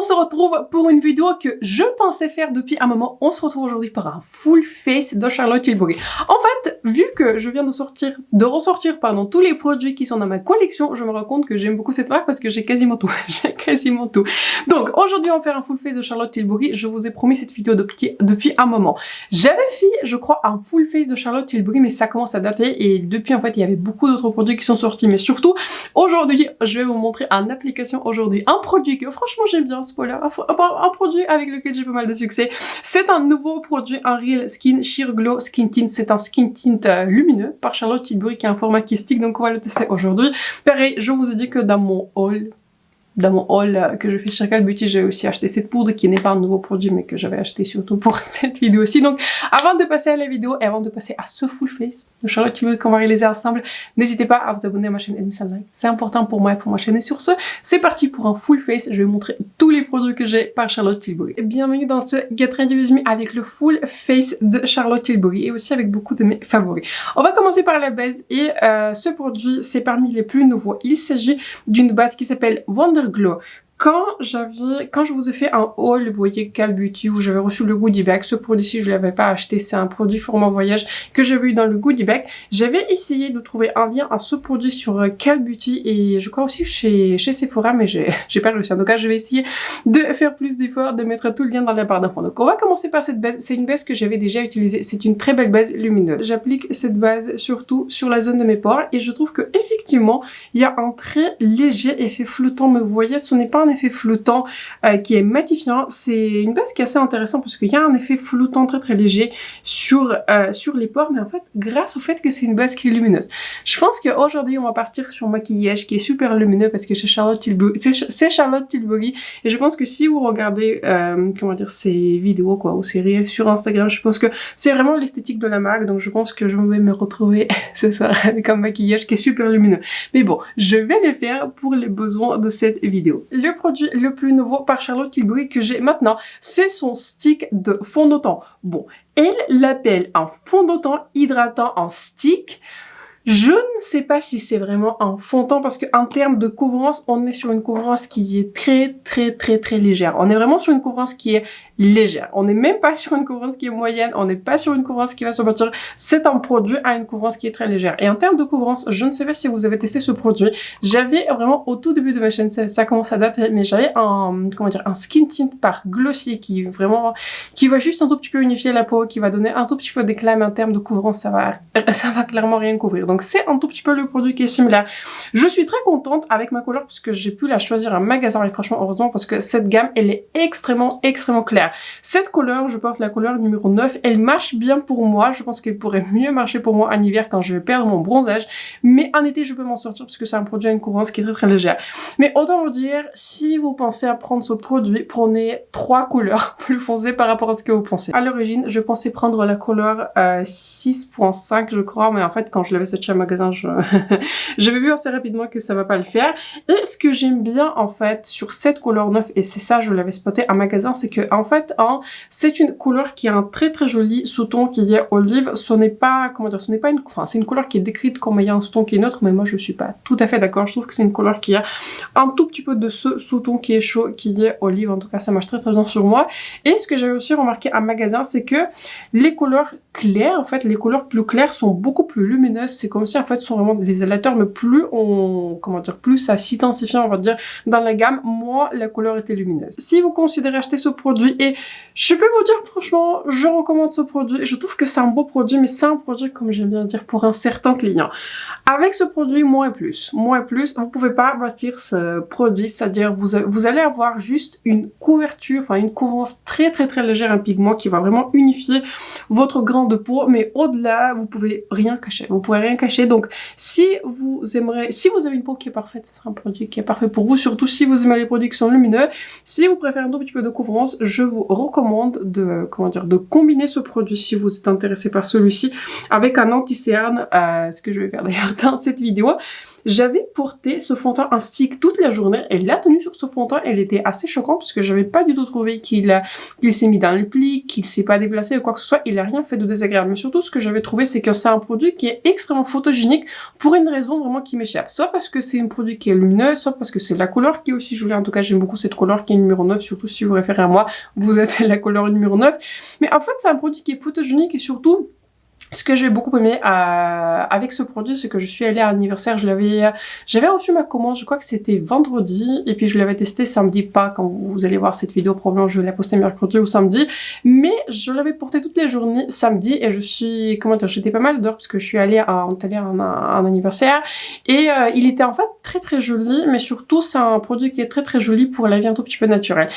On se retrouve pour une vidéo que je pensais faire depuis un moment. On se retrouve aujourd'hui par un full face de Charlotte Tilbury. En fait, vu que je viens de ressortir tous les produits qui sont dans ma collection, je me rends compte que j'aime beaucoup cette marque parce que j'ai quasiment tout. J'ai quasiment tout. Donc aujourd'hui, on va faire un full face de Charlotte Tilbury. Je vous ai promis cette vidéo depuis un moment. J'avais fait, je crois, un full face de Charlotte Tilbury, mais ça commence à dater et depuis, en fait, il y avait beaucoup d'autres produits qui sont sortis. Mais surtout, aujourd'hui, je vais vous montrer en application aujourd'hui un produit que franchement j'aime bien, spoiler, un produit avec lequel j'ai pas mal de succès. C'est un nouveau produit, un Real Skin Sheer Glow Skin Tint. C'est un skin tint lumineux par Charlotte Tilbury qui a un format qui est stick, donc on va le tester aujourd'hui. Pareil, je vous ai dit que dans mon haul que je fais chez Cal Beauty, j'ai aussi acheté cette poudre qui n'est pas un nouveau produit mais que j'avais acheté surtout pour cette vidéo aussi. Donc avant de passer à la vidéo et avant de passer à ce full face de Charlotte Tilbury qu'on va réaliser ensemble, n'hésitez pas à vous abonner à ma chaîne et mettre un like. C'est important pour moi et pour ma chaîne. Et sur ce, c'est parti pour un full face. Je vais vous montrer tous les produits que j'ai par Charlotte Tilbury. Bienvenue dans ce Get Ready With Me avec le full face de Charlotte Tilbury et aussi avec beaucoup de mes favoris. On va commencer par la base et ce produit, c'est parmi les plus nouveaux. Il s'agit d'une base qui s'appelle Wonder Glow. Quand je vous ai fait un haul, vous voyez Cal Beauty, où j'avais reçu le goodie bag, ce produit-ci je l'avais pas acheté, c'est un produit format voyage que j'avais eu dans le goodie bag. J'avais essayé de trouver un lien à ce produit sur Cal Beauty et je crois aussi chez Sephora, mais j'ai pas réussi. En tout cas, je vais essayer de faire plus d'efforts, de mettre tout le lien dans la barre d'infos. Donc on va commencer par cette base, c'est une base que j'avais déjà utilisée, c'est une très belle base lumineuse. J'applique cette base surtout sur la zone de mes pores et je trouve que effectivement, il y a un très léger effet flottant, mais vous voyez, ce n'est pas un effet flottant qui est matifiant. C'est une base qui est assez intéressante parce qu'il y a un effet flottant très léger sur les pores, mais en fait grâce au fait que c'est une base qui est lumineuse. Je pense qu'aujourd'hui on va partir sur un maquillage qui est super lumineux parce que c'est Charlotte Tilbury et je pense que si vous regardez comment dire ces vidéos ou ces réels sur Instagram, je pense que c'est vraiment l'esthétique de la marque, donc je pense que je vais me retrouver ce soir avec un maquillage qui est super lumineux. Mais bon, je vais le faire pour les besoins de cette vidéo. Le produit le plus nouveau par Charlotte Tilbury que j'ai maintenant, c'est son stick de fond de teint. Bon, elle l'appelle un fond de teint hydratant en stick. Je ne sais pas si c'est vraiment un fond de teint parce qu'en termes de couvrance, on est sur une couvrance qui est très légère. On est vraiment sur une couvrance qui est légère. On n'est même pas sur une couvrance qui est moyenne, on n'est pas sur une couvrance qui va se bâtir. C'est un produit à une couvrance qui est très légère. Et en termes de couvrance, je ne sais pas si vous avez testé ce produit. J'avais vraiment au tout début de ma chaîne, ça commence à dater, mais j'avais un skin tint par Glossier qui va juste un tout petit peu unifier la peau, qui va donner un tout petit peu d'éclat, mais en termes de couvrance, ça va clairement rien couvrir. Donc c'est un tout petit peu le produit qui est similaire. Je suis très contente avec ma couleur parce que j'ai pu la choisir en magasin et franchement heureusement parce que cette gamme elle est extrêmement claire. Cette couleur, je porte la couleur numéro 9, elle marche bien pour moi, je pense qu'elle pourrait mieux marcher pour moi en hiver quand je vais perdre mon bronzage, mais en été je peux m'en sortir parce que c'est un produit à une couvrance qui est très légère. Mais autant vous dire, si vous pensez à prendre ce produit, prenez 3 couleurs plus foncées par rapport à ce que vous pensez. À l'origine, je pensais prendre la couleur 6.5 je crois, mais en fait quand je l'avais sorti à magasin, j'avais vu assez rapidement que ça va pas le faire. Et ce que j'aime bien en fait sur cette couleur 9, et c'est ça je l'avais spoté en magasin, c'est que en fait c'est une couleur qui a un très joli sous-ton qui est olive. Ce n'est pas, c'est une couleur qui est décrite comme ayant un sous-ton qui est neutre, mais moi je suis pas tout à fait d'accord. Je trouve que c'est une couleur qui a un tout petit peu de ce sous-ton qui est chaud, qui est olive. En tout cas ça marche très bien sur moi. Et ce que j'avais aussi remarqué en magasin, c'est que les couleurs claires, en fait les couleurs plus claires sont beaucoup plus lumineuses. C'est comme si en fait ce sont vraiment des aléatoires, mais plus plus ça s'intensifie on va dire dans la gamme, moins la couleur était lumineuse. Si vous considérez acheter ce produit, et je peux vous dire franchement, je recommande ce produit, je trouve que c'est un beau produit, mais c'est un produit comme j'aime bien dire pour un certain client. Avec ce produit, moins et plus, vous pouvez pas bâtir ce produit, c'est-à-dire vous allez avoir juste une couverture, une couvrance très légère, un pigment qui va vraiment unifier votre grain de peau, mais au-delà, vous pouvez rien cacher, donc si vous avez une peau qui est parfaite, ce sera un produit qui est parfait pour vous, surtout si vous aimez les produits qui sont lumineux. Si vous préférez un tout petit peu de couvrance, je vous recommande de combiner ce produit si vous êtes intéressé par celui-ci avec un anti-cerne, ce que je vais faire d'ailleurs dans cette vidéo. j'avais porté ce fond de teint en stick toute la journée et la tenue sur ce fond de teint, elle était assez choquante parce que j'avais pas du tout trouvé qu'il s'est mis dans les plis, qu'il s'est pas déplacé ou quoi que ce soit. Il a rien fait de désagréable. Mais surtout, ce que j'avais trouvé, c'est que c'est un produit qui est extrêmement photogénique pour une raison vraiment qui m'échappe. Soit parce que c'est un produit qui est lumineux, soit parce que c'est la couleur qui est aussi jolie. En tout cas, j'aime beaucoup cette couleur qui est numéro 9, surtout si vous référez à moi, vous êtes la couleur numéro 9. Mais en fait, c'est un produit qui est photogénique et surtout, ce que j'ai beaucoup aimé avec ce produit, c'est que je suis allée à l'anniversaire, j'avais reçu ma commande, je crois que c'était vendredi, et puis je l'avais testé samedi, pas quand vous allez voir cette vidéo, probablement je vais la poster mercredi ou samedi, mais je l'avais porté toutes les journées samedi, et j'étais pas mal dehors parce que je suis allée à un anniversaire, et il était en fait très très joli, mais surtout c'est un produit qui est très très joli pour la vie un tout petit peu naturelle.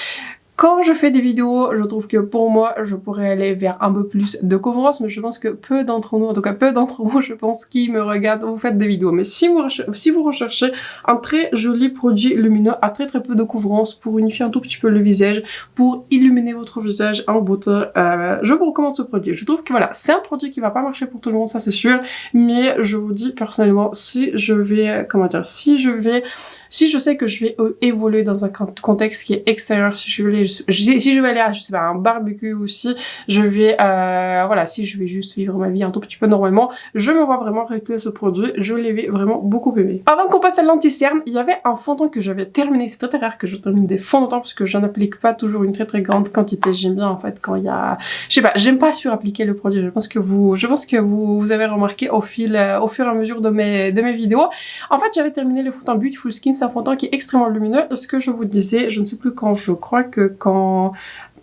Quand je fais des vidéos, je trouve que pour moi, je pourrais aller vers un peu plus de couvrance, mais je pense que peu d'entre nous, en tout cas peu d'entre vous, je pense, qui me regardent, vous faites des vidéos. Mais si vous recherchez un très joli produit lumineux à très très peu de couvrance pour unifier un tout petit peu le visage, pour illuminer votre visage en beauté, je vous recommande ce produit. Je trouve que voilà, c'est un produit qui va pas marcher pour tout le monde, ça c'est sûr, mais je vous dis personnellement, si je sais que je vais évoluer dans un contexte qui est extérieur, si je vais aller à, je sais pas, un barbecue ou si je vais, si je vais juste vivre ma vie un tout petit peu normalement, je me vois vraiment réutiliser ce produit, je l'ai vraiment beaucoup aimé. Avant qu'on passe à l'anti-cerne, il y avait un fond de teint que j'avais terminé, c'est très très rare que je termine des fonds de teint parce que je n'applique pas toujours une très très grande quantité, j'aime bien en fait quand il y a, je sais pas, j'aime pas surappliquer le produit, je pense que vous avez remarqué au fur et à mesure de mes vidéos. En fait, j'avais terminé le fond de teint Beautiful Skin, c'est un fond de teint qui est extrêmement lumineux. Ce que je vous disais, je ne sais plus quand, je crois que quand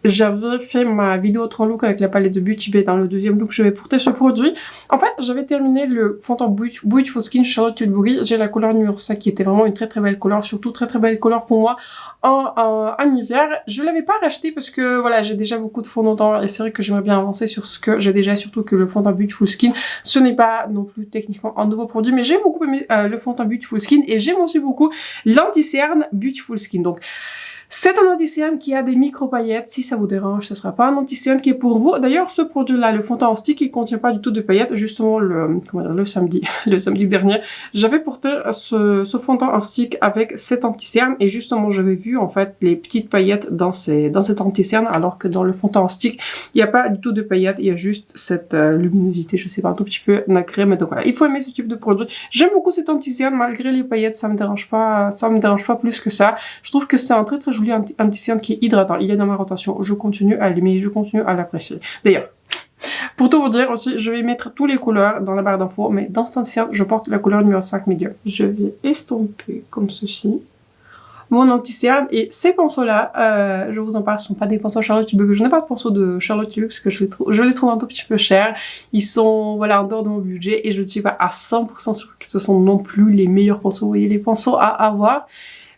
j'avais fait ma vidéo 3 look avec la palette de Beauty Bay dans le deuxième look, je vais porter ce produit. En fait, j'avais terminé le fond de teint Beautiful Skin Charlotte Tilbury. J'ai la couleur numéro 5 qui était vraiment une très très belle couleur, surtout très très belle couleur pour moi en hiver. Je l'avais pas racheté parce que voilà, j'ai déjà beaucoup de fond de teint et c'est vrai que j'aimerais bien avancer sur ce que j'ai déjà, surtout que le fond de teint Beautiful Skin, ce n'est pas non plus techniquement un nouveau produit, mais j'ai beaucoup aimé le fond de teint Beautiful Skin et j'aime aussi beaucoup l'anti-cerne Beautiful Skin. Donc, c'est un anti-cerne qui a des micro-paillettes. Si ça vous dérange, ce sera pas un anti-cerne qui est pour vous. D'ailleurs, ce produit-là, le fond de teint en stick, il contient pas du tout de paillettes. Justement, le samedi dernier, j'avais porté ce fond de teint en stick avec cet anti-cerne et justement, j'avais vu en fait les petites paillettes dans cet anti-cerne, alors que dans le fond de teint en stick, il n'y a pas du tout de paillettes. Il y a juste cette luminosité, je sais pas, un tout petit peu nacrée. Mais donc voilà, il faut aimer ce type de produit. J'aime beaucoup cet anti-cerne, malgré les paillettes, ça me dérange pas plus que ça. Je trouve que c'est un très très joli anti-cerne qui est hydratant. Il est dans ma rotation. Je continue à l'aimer, je continue à l'apprécier. D'ailleurs, pour tout vous dire aussi, je vais mettre tous les couleurs dans la barre d'infos, mais dans cet anti-cerne, je porte la couleur numéro 5 medium. Je vais estomper comme ceci mon anti-cerne et ces pinceaux-là, je vous en parle, ce sont pas des pinceaux Charlotte Tilbury. Je n'ai pas de pinceaux de Charlotte Tilbury parce que je les trouve un tout petit peu chers. Ils sont, voilà, en dehors de mon budget et je ne suis pas à 100% sûre que ce sont non plus les meilleurs pinceaux. Vous voyez, les pinceaux à avoir.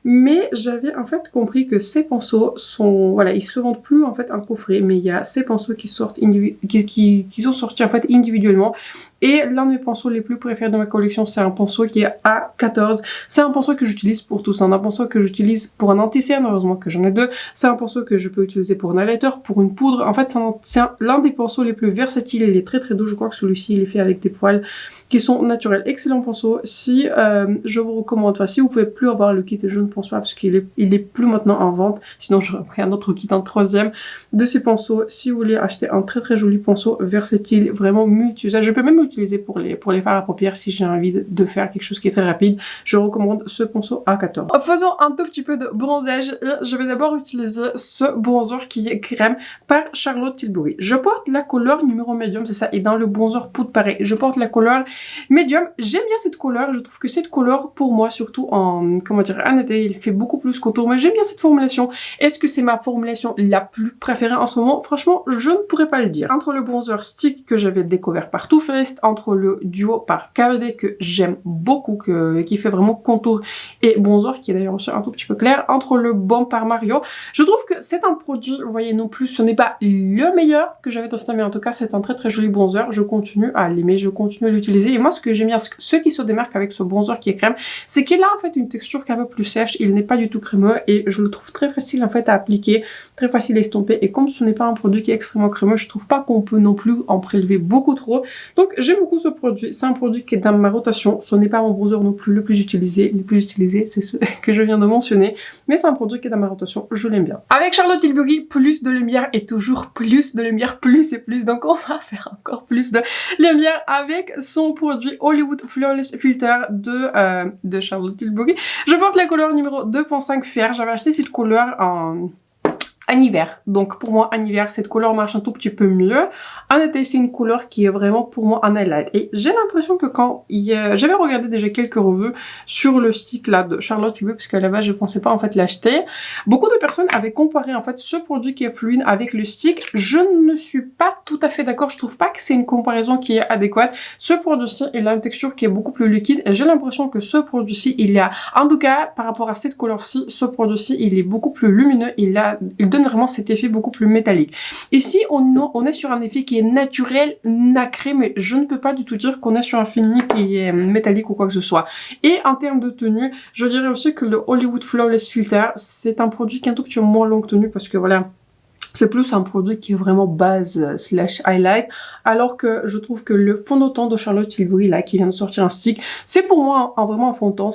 Mais j'avais en fait compris que ces pinceaux sont, voilà, ils se vendent plus en fait en coffret, mais il y a ces pinceaux qui sortent qui sont sortis en fait individuellement. Et l'un de mes pinceaux les plus préférés de ma collection, c'est un pinceau qui est A14. C'est un pinceau que j'utilise pour tout. C'est un pinceau que j'utilise pour un anti-cerne, heureusement que j'en ai deux. C'est un pinceau que je peux utiliser pour un highlighter, pour une poudre. En fait, c'est l'un des pinceaux les plus versatiles. Il est très très doux. Je crois que celui-ci, il est fait avec des poils qui sont naturels. Excellent pinceau. Si je vous recommande, enfin si vous pouvez plus avoir le kit, je ne pense pas parce qu'il est plus maintenant en vente. Sinon, j'aurais pris un autre kit, un troisième de ces pinceaux. Si vous voulez acheter un très très joli pinceau versatile, vraiment multi-usage. Je peux même l'utiliser pour les fards à paupières si j'ai envie de faire quelque chose qui est très rapide. Je recommande ce pinceau A14. Faisons un tout petit peu de bronzage. Je vais d'abord utiliser ce bronzer qui est crème par Charlotte Tilbury. Je porte la couleur numéro médium, c'est ça. Et dans le bronzer poudre pareil, je porte la couleur médium. J'aime bien cette couleur. Je trouve que cette couleur, pour moi, surtout en été, il fait beaucoup plus contour. Mais j'aime bien cette formulation. Est-ce que c'est ma formulation la plus préférée en ce moment? Franchement, je ne pourrais pas le dire. Entre le bronzer stick que j'avais découvert par Too Faced, entre le duo par KVD que j'aime beaucoup, qui fait vraiment contour et bronzer, qui est d'ailleurs aussi un tout petit peu clair, entre le Balm par Mario. Je trouve que c'est un produit, vous voyez, non plus, ce n'est pas le meilleur que j'avais testé, mais en tout cas, c'est un très très joli bronzer. Je continue à l'aimer, je continue à l'utiliser Et moi, ce que j'aime bien, ce qui se démarque avec ce bronzer qui est crème, c'est qu'il a en fait une texture qui est un peu plus sèche. Il n'est pas du tout crémeux et je le trouve très facile en fait à appliquer, très facile à estomper. Et comme ce n'est pas un produit qui est extrêmement crémeux, je trouve pas qu'on peut non plus en prélever beaucoup trop. Donc j'aime beaucoup ce produit. C'est un produit qui est dans ma rotation. Ce n'est pas mon bronzer non plus le plus utilisé. Le plus utilisé, c'est ce que je viens de mentionner. Mais c'est un produit qui est dans ma rotation. Je l'aime bien. Avec Charlotte Tilbury, plus de lumière et toujours plus de lumière, plus et plus. Donc on va faire encore plus de lumière avec son produit Hollywood Flawless Filter de Charlotte Tilbury. Je porte la couleur numéro 2.5 Fer. J'avais acheté cette couleur en hiver. Donc pour moi en hiver cette couleur marche un tout petit peu mieux. En été c'est une couleur qui est vraiment pour moi un highlight. Et j'ai l'impression que quand j'avais regardé déjà quelques revues sur le stick là de Charlotte Tilbury parce qu'à la base je pensais pas en fait l'acheter. Beaucoup de personnes avaient comparé en fait ce produit qui est fluide avec le stick. Je ne suis pas tout à fait d'accord. Je trouve pas que c'est une comparaison qui est adéquate. Ce produit-ci il a une texture qui est beaucoup plus liquide et j'ai l'impression que ce produit-ci il a, en tout cas par rapport à cette couleur-ci, ce produit-ci il est beaucoup plus lumineux. Il donne vraiment cet effet beaucoup plus métallique. Ici, on est sur un effet qui est naturel, nacré, mais je ne peux pas du tout dire qu'on est sur un fini qui est métallique ou quoi que ce soit. Et en termes de tenue, je dirais aussi que le Hollywood Flawless Filter, c'est un produit qui est un tout petit peu moins longue tenue parce que voilà, c'est plus un produit qui est vraiment base slash highlight, alors que je trouve que le fond de teint de Charlotte Tilbury là qui vient de sortir un stick, c'est pour moi vraiment un fond de teint,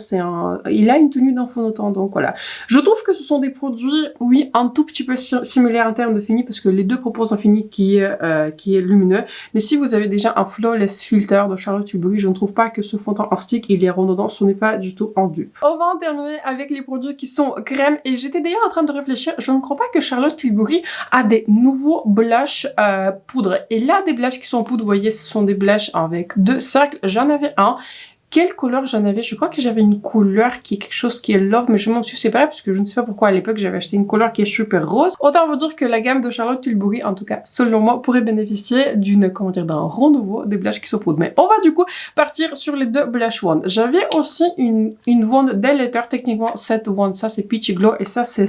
il a une tenue d'un fond de teint, donc voilà. Je trouve que ce sont des produits, oui, un tout petit peu similaires en termes de fini parce que les deux proposent un fini qui est lumineux, mais si vous avez déjà un flawless filter de Charlotte Tilbury, je ne trouve pas que ce fond de teint en stick il est redondant, ce n'est pas du tout en dupe. On va en terminer avec les produits qui sont crème et j'étais d'ailleurs en train de réfléchir, je ne crois pas que Charlotte Tilbury a des nouveaux blushs poudre. Et là, des blushs qui sont poudre, vous voyez, ce sont des blushs avec deux cercles. J'en avais un. Quelle couleur j'en avais? Je crois que j'avais une couleur qui est quelque chose qui est love, mais je m'en suis séparée parce que je ne sais pas pourquoi à l'époque j'avais acheté une couleur qui est super rose. Autant vous dire que la gamme de Charlotte Tilbury, en tout cas selon moi, pourrait bénéficier d'un renouveau des blushs qui sont poudre. Mais on va du coup partir sur les deux blush wands. J'avais aussi une wand d'highlighter, techniquement cette wand, ça c'est Peachy Glow et ça c'est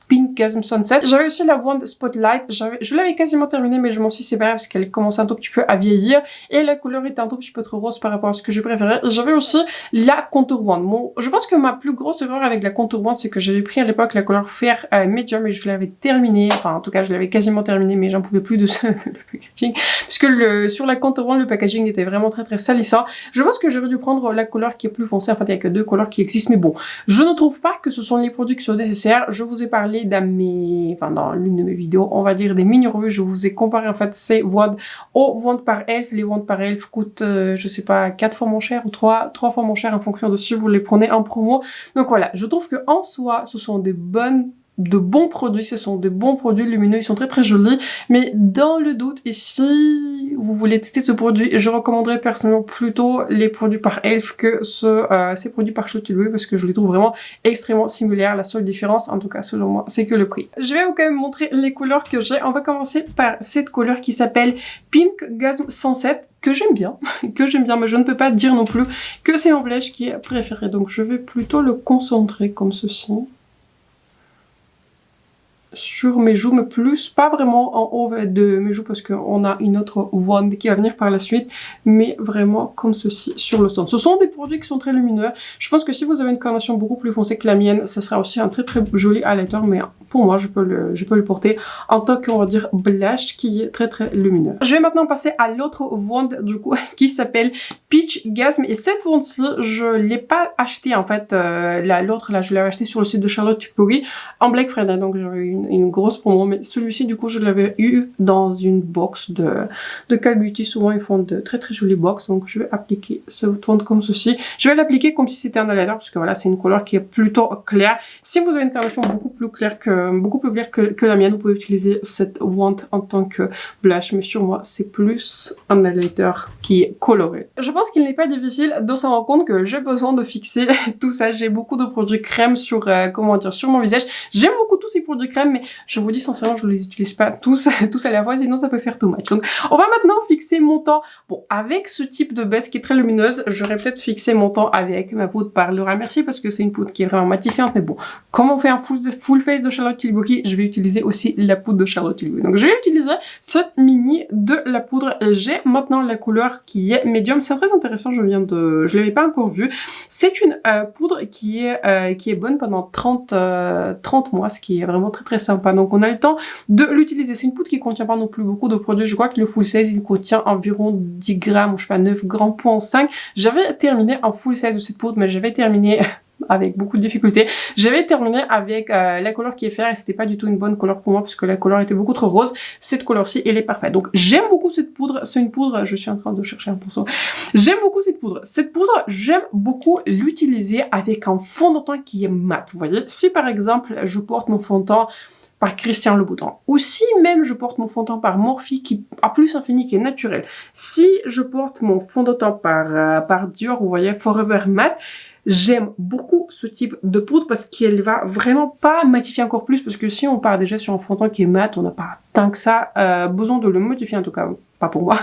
Pink Gasm Sunset. J'avais aussi la wand Spotlight. Je l'avais quasiment terminée, mais je m'en suis séparée parce qu'elle commençait un tout petit peu à vieillir et la couleur était un tout petit peu trop rose par rapport à ce que je préférais. J'avais aussi la Contour Wand. Je pense que ma plus grosse erreur avec la Contour Wand, c'est que j'avais pris à l'époque la couleur Fair Medium et je l'avais terminée. Enfin, en tout cas, je l'avais quasiment terminée, mais j'en pouvais plus de le packaging. Puisque sur la Contour Wand, le packaging était vraiment très salissant. Je pense que j'aurais dû prendre la couleur qui est plus foncée. Enfin, il n'y a que deux couleurs qui existent, mais bon. Je ne trouve pas que ce sont les produits qui sont nécessaires. Je vous ai parlé dans l'une de mes vidéos, on va dire des mini-revues, je vous ai comparé en fait ces wands aux wands par Elf. Les wands par Elf coûtent, je sais pas, 4 fois moins cher ou 3 fois moins cher en fonction de si vous les prenez en promo. Donc voilà, je trouve que en soi, ce sont de bons produits, ce sont des bons produits lumineux, ils sont très jolis, mais dans le doute, et si vous voulez tester ce produit, je recommanderais personnellement plutôt les produits par Elf que ces produits par Charlotte Tilbury parce que je les trouve vraiment extrêmement similaires. La seule différence, en tout cas selon moi, c'est que le prix. Je vais vous quand même montrer les couleurs que j'ai. On va commencer par cette couleur qui s'appelle Pink Gasm Sunset, que j'aime bien, mais je ne peux pas dire non plus que c'est mon blush qui est préféré, donc je vais plutôt le concentrer comme ceci sur mes joues, mais plus pas vraiment en haut de mes joues parce qu'on a une autre wand qui va venir par la suite, mais vraiment comme ceci sur le centre. Ce sont des produits qui sont très lumineux. Je pense que si vous avez une carnation beaucoup plus foncée que la mienne, ce sera aussi un très joli highlighter, mais pour moi je peux le porter en tant qu'on va dire blush qui est très lumineux. Je vais maintenant passer à l'autre wand du coup qui s'appelle Peach Gasm et cette wand-ci je l'ai pas acheté en fait, l'autre là je l'avais acheté sur le site de Charlotte Tilbury en Black Friday, donc j'avais eu une grosse promo, mais celui-ci du coup je l'avais eu dans une box de Call Beauty. Souvent ils font de très jolies box, donc je vais appliquer ce wand comme ceci. Je vais l'appliquer comme si c'était un highlighter parce que voilà, c'est une couleur qui est plutôt claire. Si vous avez une carnation beaucoup plus claire que la mienne, vous pouvez utiliser cette wand en tant que blush, mais sur moi c'est plus un highlighter qui est coloré. Je pense qu'il n'est pas difficile de s'en rendre compte que j'ai besoin de fixer tout ça. J'ai beaucoup de produits crème sur sur mon visage. J'aime beaucoup tous ces produits crème, crème, mais je vous dis sincèrement, je les utilise pas tous à la fois, sinon ça peut faire too much. Donc, on va maintenant fixer mon temps. Bon, avec ce type de base qui est très lumineuse, j'aurais peut-être fixé mon temps avec ma poudre par Laura Mercier parce que c'est une poudre qui est vraiment matifiante, mais bon, comme on fait un full face de Charlotte Tilbury, je vais utiliser aussi la poudre de Charlotte Tilbury. Donc, je vais utiliser cette mini de la poudre. J'ai maintenant la couleur qui est médium. C'est très intéressant, je l'avais pas encore vu. C'est une poudre qui est bonne pendant 30 mois, ce qui est vraiment très très sympa. Donc on a le temps de l'utiliser. C'est une poudre qui contient pas non plus beaucoup de produits. Je crois que le full size, il contient environ 10 grammes, ou je sais pas, 9 grammes point 5. J'avais terminé en full size de cette poudre, mais j'avais terminé avec beaucoup de difficultés. J'avais terminé avec la couleur qui est fer et c'était pas du tout une bonne couleur pour moi parce que la couleur était beaucoup trop rose. Cette couleur-ci, elle est parfaite. Donc j'aime beaucoup cette poudre. C'est une poudre, je suis en train de chercher un pinceau. J'aime beaucoup cette poudre. Cette poudre, j'aime beaucoup l'utiliser avec un fond de teint qui est mat. Vous voyez, si par exemple, je porte mon fond de teint par Christian Louboutin. Ou si même je porte mon fond de teint par Morphe qui a plus infini, qui est naturel. Si je porte mon fond de teint par Dior, vous voyez, Forever Matte, j'aime beaucoup ce type de poudre parce qu'elle va vraiment pas matifier encore plus parce que si on part déjà sur un fond de teint qui est mat, on n'a pas tant que ça besoin de le modifier, en tout cas pas pour moi.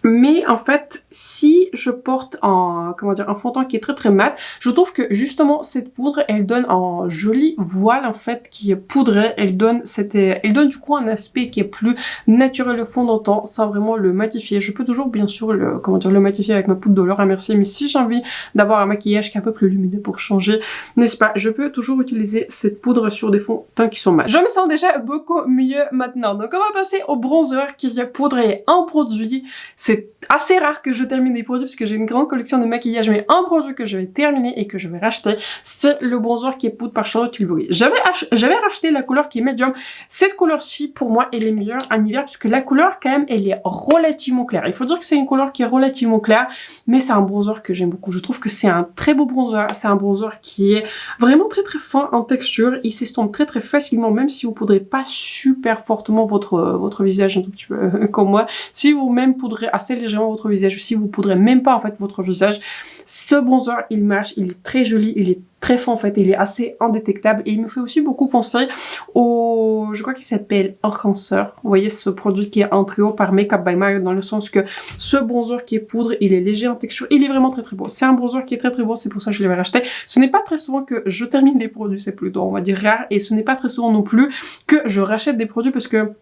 Mais en fait, si je porte un fond de teint qui est très très mat, je trouve que justement cette poudre, elle donne un joli voile en fait qui est poudré. Elle donne du coup un aspect qui est plus naturel au fond de teint sans vraiment le matifier. Je peux toujours bien sûr le matifier avec ma poudre de Laura Mercier, mais si j'ai envie d'avoir un maquillage qui est un peu plus lumineux pour changer, n'est-ce pas, je peux toujours utiliser cette poudre sur des fonds de teint qui sont mat. Je me sens déjà beaucoup mieux maintenant. Donc on va passer au bronzer qui est poudré en produit. C'est assez rare que je termine des produits parce que j'ai une grande collection de maquillage, mais un produit que je vais terminer et que je vais racheter, c'est le bronzer qui est poudre par Charlotte Tilbury. J'avais racheté la couleur qui est médium. Cette couleur-ci, pour moi, elle est meilleure en hiver parce que la couleur, quand même, elle est relativement claire. Il faut dire que c'est une couleur qui est relativement claire, mais c'est un bronzer que j'aime beaucoup. Je trouve que c'est un très beau bronzer. C'est un bronzer qui est vraiment très très fin en texture. Il s'estompe très très facilement, même si vous poudrez pas super fortement votre visage, un tout petit peu comme moi. Si vous même poudrez assez légèrement votre visage, si vous poudrez même pas en fait votre visage, ce bronzer il marche, il est très joli, il est très fin en fait, il est assez indétectable et il me fait aussi beaucoup penser au, je crois qu'il s'appelle Enhanceur. Vous voyez ce produit qui est en trio par Makeup by Mario, dans le sens que ce bronzer qui est poudre, il est léger en texture, il est vraiment très très beau. C'est un bronzer qui est très très beau, c'est pour ça que je l'avais racheté. Ce n'est pas très souvent que je termine les produits, c'est plutôt on va dire rare, et ce n'est pas très souvent non plus que je rachète des produits parce que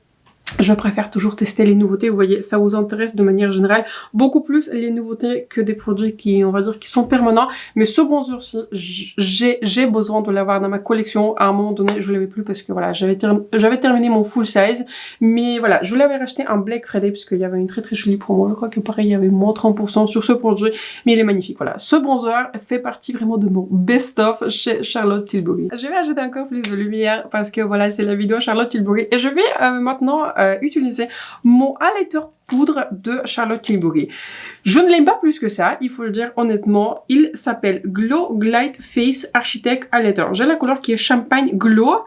je préfère toujours tester les nouveautés. Vous voyez, ça vous intéresse de manière générale beaucoup plus les nouveautés que des produits qui, on va dire, qui sont permanents. Mais ce bronzer-ci, j'ai besoin de l'avoir dans ma collection. À un moment donné, je l'avais plus parce que voilà, j'avais terminé mon full size. Mais voilà, je l'avais racheté en Black Friday parce qu'il y avait une très très jolie promo. Je crois que pareil, il y avait moins 30% sur ce produit. Mais il est magnifique. Voilà, ce bronzer fait partie vraiment de mon best-of chez Charlotte Tilbury. Je vais ajouter encore plus de lumière parce que voilà, c'est la vidéo Charlotte Tilbury. Et je vais maintenant utiliser mon highlighter poudre de Charlotte Tilbury. Je ne l'aime pas plus que ça, il faut le dire honnêtement. Il s'appelle Glow Glide Face Architect Highlighter. J'ai la couleur qui est Champagne Glow.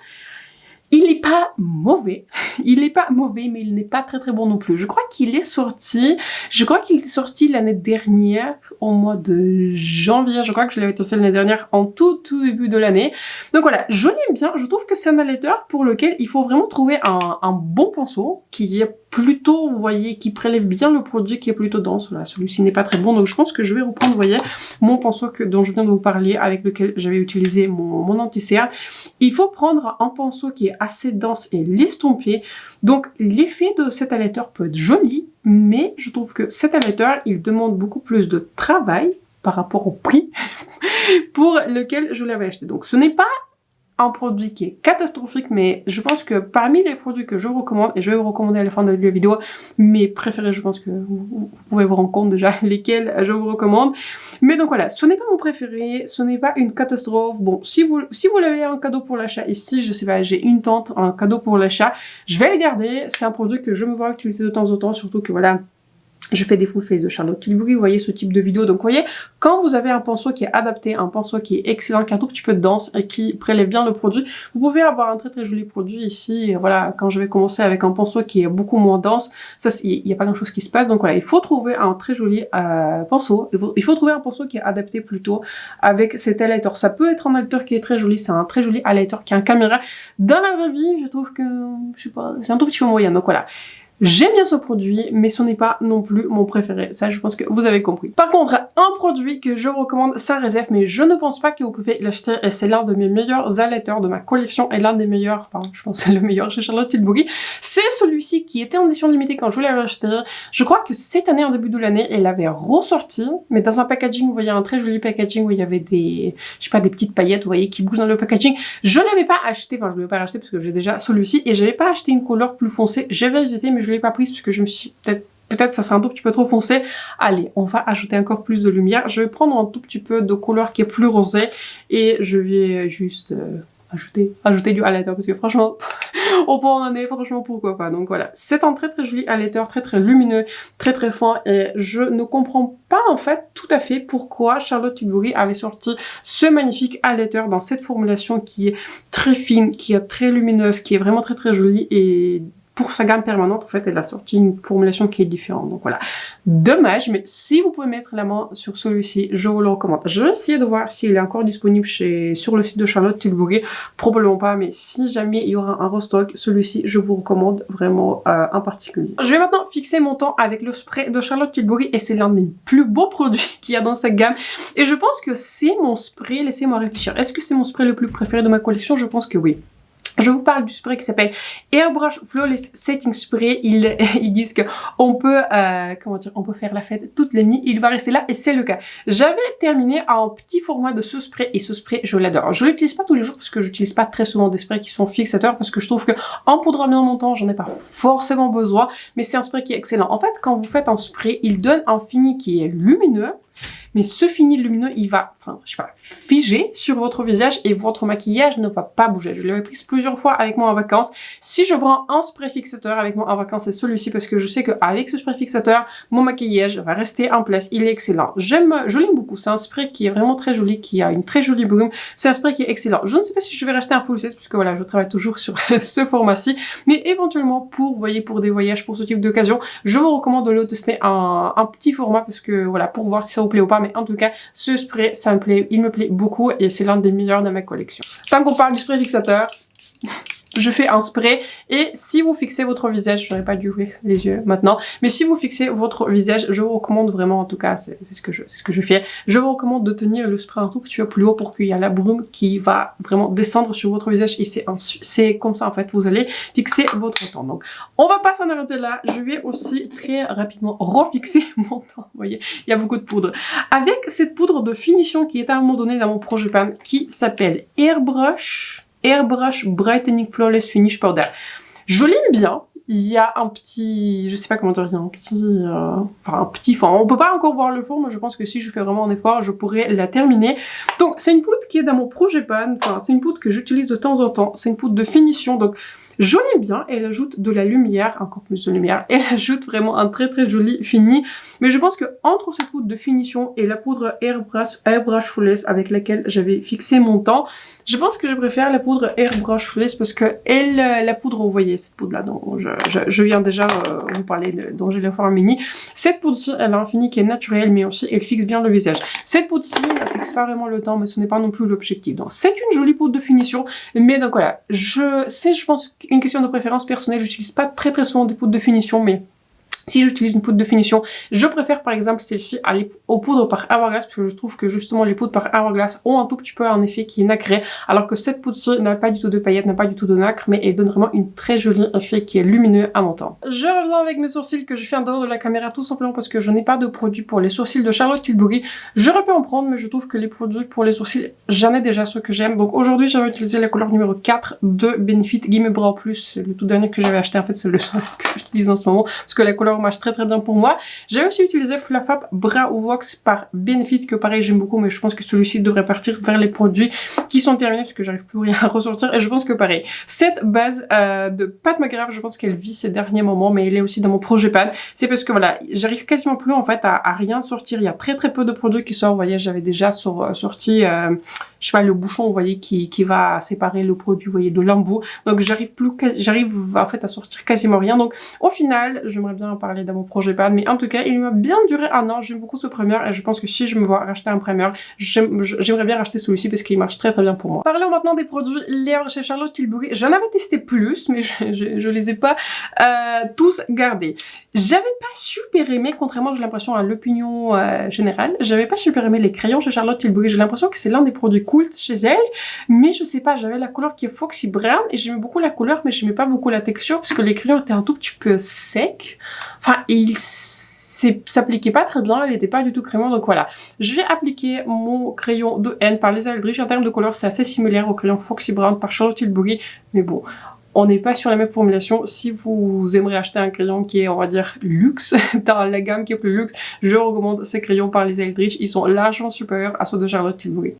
Il n'est pas mauvais, il n'est pas mauvais, mais il n'est pas très très bon non plus. Je crois qu'il est sorti l'année dernière, au mois de janvier. Je crois que je l'avais testé l'année dernière, en tout début de l'année. Donc voilà, je l'aime bien. Je trouve que c'est un highlighter pour lequel il faut vraiment trouver un bon pinceau qui est plutôt, vous voyez, qui prélève bien le produit, qui est plutôt dense. Voilà, celui-ci n'est pas très bon, donc je pense que je vais reprendre, vous voyez, mon pinceau dont je viens de vous parler, avec lequel j'avais utilisé mon anti-cerne. Il faut prendre un pinceau qui est assez dense et l'estomper. Donc l'effet de cet highlighter peut être joli, mais je trouve que cet highlighter, il demande beaucoup plus de travail par rapport au prix pour lequel je l'avais acheté. Donc ce n'est pas un produit qui est catastrophique, mais je pense que parmi les produits que je vous recommande, et je vais vous recommander à la fin de la vidéo mes préférés, je pense que vous pouvez vous rendre compte déjà lesquels je vous recommande. Mais donc voilà, ce n'est pas mon préféré, ce n'est pas une catastrophe. Bon, si vous l'avez en cadeau pour l'achat ici, je sais pas, j'ai une tante en cadeau pour l'achat, je vais le garder. C'est un produit que je me vois utiliser de temps en temps, surtout que voilà, Je fais des full face de Charlotte Tilbury, vous voyez ce type de vidéo. Donc vous voyez, quand vous avez un pinceau qui est adapté, un pinceau qui est excellent, qui a un tout petit peu de dense et qui prélève bien le produit, vous pouvez avoir un très très joli produit ici. Et voilà, quand je vais commencer avec un pinceau qui est beaucoup moins dense, ça il n'y a pas grand chose qui se passe. Donc voilà, il faut trouver un très joli pinceau. Il faut trouver un pinceau qui est adapté plutôt avec cet highlighter. Ça peut être un highlighter qui est très joli, c'est un très joli highlighter qui a un caméra. Dans la vraie vie, je trouve que, je sais pas, c'est un tout petit peu moyen. Donc voilà. J'aime bien ce produit, mais ce n'est pas non plus mon préféré. Ça, je pense que vous avez compris. Par contre, un produit que je vous recommande, ça réserve, mais je ne pense pas que vous pouvez l'acheter. Et c'est l'un de mes meilleurs highlighters de ma collection et l'un des meilleurs, enfin, je pense que c'est le meilleur chez Charlotte Tilbury. C'est celui-ci qui était en édition limitée quand je l'avais acheté. Je crois que cette année, en début de l'année, elle avait ressorti, mais dans un packaging, vous voyez un très joli packaging où il y avait des, je sais pas, des petites paillettes, vous voyez, qui bougent dans le packaging. Je l'avais pas acheté, enfin, je ne l'avais pas acheté parce que j'ai déjà celui-ci et j'avais pas acheté une couleur plus foncée. J'avais hésité, mais je l'ai pas prise parce que je me suis peut-être ça sera un tout petit peu trop foncé. Allez, on va ajouter encore plus de lumière. Je vais prendre un tout petit peu de couleur qui est plus rosé et je vais juste ajouter du highlighter parce que franchement, au point où on en est, franchement, pourquoi pas. Donc voilà, c'est un très très joli highlighter, très très lumineux, très très fin et je ne comprends pas en fait tout à fait pourquoi Charlotte Tilbury avait sorti ce magnifique highlighter dans cette formulation qui est très fine, qui est très lumineuse, qui est vraiment très très jolie et pour sa gamme permanente, en fait, elle a sorti une formulation qui est différente. Donc voilà. Dommage, mais si vous pouvez mettre la main sur celui-ci, je vous le recommande. Je vais essayer de voir s'il est encore disponible sur le site de Charlotte Tilbury. Probablement pas, mais si jamais il y aura un restock, celui-ci, je vous recommande vraiment en particulier. Je vais maintenant fixer mon temps avec le spray de Charlotte Tilbury et c'est l'un des plus beaux produits qu'il y a dans cette gamme. Et je pense que c'est mon spray, laissez-moi réfléchir. Est-ce que c'est mon spray le plus préféré de ma collection? Je pense que oui. Je vous parle du spray qui s'appelle Airbrush Flawless Setting Spray. Ils disent que on peut, comment dire, on peut faire la fête toute la nuit. Il va rester là et c'est le cas. J'avais terminé en petit format de ce spray et ce spray, je l'adore. Je l'utilise pas tous les jours parce que j'utilise pas très souvent des sprays qui sont fixateurs parce que je trouve que en poudre bien montant, j'en ai pas forcément besoin. Mais c'est un spray qui est excellent. En fait, quand vous faites un spray, il donne un fini qui est lumineux. Mais ce fini lumineux, il va, enfin, je sais pas, figer sur votre visage et votre maquillage ne va pas bouger. Je l'avais prise plusieurs fois avec moi en vacances. Si je prends un spray fixateur avec moi en vacances, c'est celui-ci parce que je sais qu'avec ce spray fixateur, mon maquillage va rester en place. Il est excellent. Je l'aime beaucoup. C'est un spray qui est vraiment très joli, qui a une très jolie brume. C'est un spray qui est excellent. Je ne sais pas si je vais rester un full size parce que voilà, je travaille toujours sur ce format-ci. Mais éventuellement, pour, vous voyez, pour des voyages, pour ce type d'occasion, je vous recommande de le tester un petit format parce que voilà, pour voir si ça vous plaît ou pas. Mais en tout cas, ce spray, ça me plaît, il me plaît beaucoup et c'est l'un des meilleurs de ma collection. Tant qu'on parle du spray fixateur, je fais un spray et si vous fixez votre visage, j'aurais pas dû ouvrir les yeux maintenant, mais si vous fixez votre visage, je vous recommande vraiment, en tout cas, c'est ce que je fais, je vous recommande de tenir le spray un tout petit peu plus haut pour qu'il y ait la brume qui va vraiment descendre sur votre visage et c'est comme ça en fait, vous allez fixer votre temps. Donc, on va pas s'en arrêter là, je vais aussi très rapidement refixer mon temps, vous voyez, il y a beaucoup de poudre. Avec cette poudre de finition qui est à un moment donné dans mon projet pan, qui s'appelle Airbrush Brightening Flawless Finish Powder. Je l'aime bien. Il y a un petit, je sais pas comment dire, il y a un petit fond. On peut pas encore voir le fond, mais je pense que si je fais vraiment un effort, je pourrais la terminer. Donc, c'est une poudre qui est dans mon projet pan. Enfin, c'est une poudre que j'utilise de temps en temps. C'est une poudre de finition. Donc, je l'aime bien, elle ajoute de la lumière, encore plus de lumière, elle ajoute vraiment un très très joli fini. Mais je pense que entre cette poudre de finition et la poudre Airbrush Flawless avec laquelle j'avais fixé mon temps, je pense que je préfère la poudre Airbrush Flawless parce que la poudre, vous voyez, cette poudre là dont je viens déjà vous parler, dont j'ai le format mini. Cette poudre-ci, elle a un fini qui est naturel, mais aussi elle fixe bien le visage. Cette poudre-ci, elle fixe pas vraiment le temps, mais ce n'est pas non plus l'objectif. Donc c'est une jolie poudre de finition, mais donc voilà, je pense une question de préférence personnelle, j'utilise pas très très souvent des poudres de finition, mais si j'utilise une poudre de finition, je préfère par exemple celle-ci aux poudres par Hourglass parce que je trouve que justement les poudres par Hourglass ont un tout petit peu un effet qui est nacré alors que cette poudre-ci n'a pas du tout de paillettes, n'a pas du tout de nacre mais elle donne vraiment une très jolie effet qui est lumineux à mon temps. Je reviens avec mes sourcils que je fais en dehors de la caméra tout simplement parce que je n'ai pas de produit pour les sourcils de Charlotte Tilbury. J'aurais pu en prendre mais je trouve que les produits pour les sourcils, j'en ai déjà ceux que j'aime. Donc aujourd'hui j'avais utilisé la couleur numéro 4 de Benefit Gimme Brow Plus, le tout dernier que j'avais acheté en fait c'est le seul que j'utilise en ce moment parce que la couleur couleur marche très très bien pour moi. J'ai aussi utilisé Fluff Up Brow Wax par Benefit, que pareil j'aime beaucoup, mais je pense que celui-ci devrait partir vers les produits qui sont terminés parce que j'arrive plus rien à ressortir. Et je pense que pareil, cette base de Pat McGrath, je pense qu'elle vit ces derniers moments, mais elle est aussi dans mon projet pan. C'est parce que voilà, j'arrive quasiment plus en fait à rien sortir. Il y a très très peu de produits qui sortent. Vous voyez, j'avais déjà sorti, je sais pas, le bouchon, vous voyez, qui va séparer le produit, vous voyez, de l'embout. Donc j'arrive en fait à sortir quasiment rien. Donc au final, j'aimerais bien en parler dans mon projet pan, mais en tout cas, il m'a bien duré un an. J'aime beaucoup ce primer et je pense que si je me vois racheter un primer, j'aimerais bien racheter celui-ci parce qu'il marche très très bien pour moi. Parlons maintenant des produits lèvres chez Charlotte Tilbury. J'en avais testé plus, mais je les ai pas tous gardés. J'avais pas super aimé, contrairement j'ai l'impression à l'opinion générale, j'avais pas super aimé les crayons chez Charlotte Tilbury. J'ai l'impression que c'est l'un des produits cultes chez elle, mais je sais pas, j'avais la couleur qui est Foxy Brown et j'aimais beaucoup la couleur, mais j'aimais pas beaucoup la texture parce que les crayons étaient un tout petit peu secs. Enfin, ils s'appliquait pas très bien, elle était pas du tout crémeux, donc voilà. Je vais appliquer mon crayon de N par les Eldritch. En termes de couleur, c'est assez similaire au crayon Foxy Brown par Charlotte Tilbury, mais bon, on n'est pas sur la même formulation. Si vous aimeriez acheter un crayon qui est, on va dire, luxe, dans la gamme qui est plus luxe, je recommande ces crayons par les Eldritch. Ils sont largement supérieurs à ceux de Charlotte Tilbury.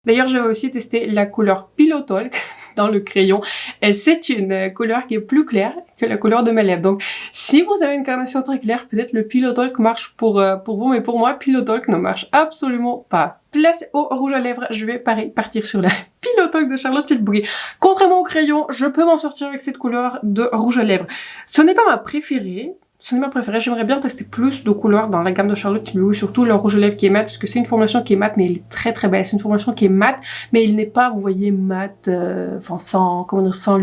D'ailleurs, j'avais aussi testé la couleur Pillow Talk dans le crayon et c'est une couleur qui est plus claire que la couleur de mes lèvres. Donc, si vous avez une carnation très claire, peut-être le Pillow Talk marche pour vous, mais pour moi, Pillow Talk ne marche absolument pas. Place au rouge à lèvres, je vais partir sur la Pillow Talk de Charlotte Tilbury. Contrairement au crayon, je peux m'en sortir avec cette couleur de rouge à lèvres. Ce n'est pas ma préférée. Ce n'est ma préférée, j'aimerais bien tester plus de couleurs dans la gamme de Charlotte Tilbury, surtout le rouge à lèvres qui est mat, parce que c'est une formulation qui est mat, mais elle est très très belle. C'est une formulation qui est mat, mais il n'est pas, vous voyez, mat, enfin sans, comment dire, sans